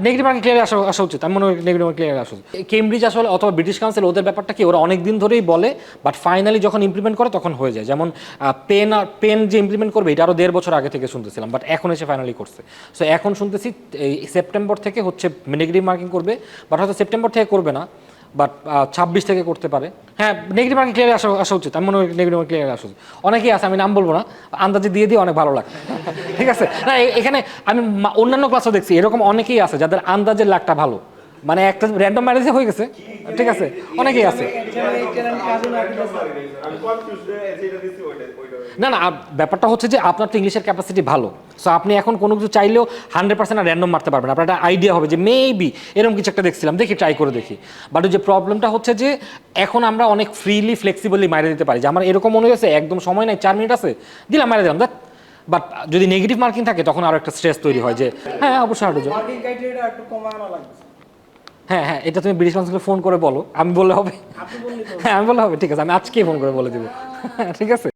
Negative marking clear আসা উচিত, আমি মনে করি নেগেটিভ মার্কিং ক্লিয়ার আসা উচিত। কেমব্রিজ আসলে অথবা ব্রিটিশ কাউন্সিল ওদের ব্যাপারটা কি, ওরা অনেক দিন ধরেই বলে, বাট ফাইনালি যখন ইমপ্লিমেন্ট করে তখন হয়ে যায়। যেমন পেন যে ইমপ্লিমেন্ট করবে এটা আরও 1.5 বছর আগে থেকে শুনতেছিলাম, বাট এখন এসে ফাইনালি করছে। সো এখন শুনতেছি এই সেপ্টেম্বর থেকে হচ্ছে নেগেটিভ মার্কিং করবে, বাট হয়তো সেপ্টেম্বর থেকে করবে না, বাট 26 থেকে করতে পারে। হ্যাঁ, নেগেটিভ মার্কিং ক্লিয়ার আসা উচিত, আমি মনে করি নেগেটিভ মার্কিং ক্লিয়ার আসা উচিত। অনেকেই আছে, আমি নাম বলবো না, আন্দাজে দিয়ে অনেক ভালো লাগে। ঠিক আছে, না এখানে আমি অন্যান্য ক্লাসও দেখছি এরকম অনেকেই আছে যাদের আন্দাজের লাখটা ভালো, মানে একটা র্যান্ডম ম্যারেজে হয়ে গেছে। ঠিক আছে, অনেকেই আছে। না না, ব্যাপারটা হচ্ছে যে আপনার তো ইংলিশের ক্যাপাসিটি ভালো, সো আপনি এখন কোনো কিছু চাইলেও 100% র্যান্ডম মারতে পারবেন। আপনার একটা আইডিয়া হবে যে মেবি এরকম কিছু একটা দেখছিলাম, দেখি ট্রাই করে দেখি। বাট ওই যে প্রবলেমটা হচ্ছে যে এখন আমরা অনেক ফ্রিলি ফ্লেক্সিবলি মাইরে দিতে পারি, যে আমার এরকম মনে হয়েছে একদম সময় নাই, 4 মিনিট আছে, দিলাম মাইরে দিলাম। বাট যদি নেগেটিভ মার্কিং থাকে তখন আরও একটা স্ট্রেস তৈরি হয় যে হ্যাঁ অবশ্যই হাঁটু যাও। হ্যাঁ হ্যাঁ, এটা তুমি ব্রিটিশ কাউন্সিলে ফোন করে বলো, আমি বললে হবে? হ্যাঁ আমি বললে হবে, ঠিক আছে, আমি আজকেই ফোন করে বলে দিব। ঠিক আছে।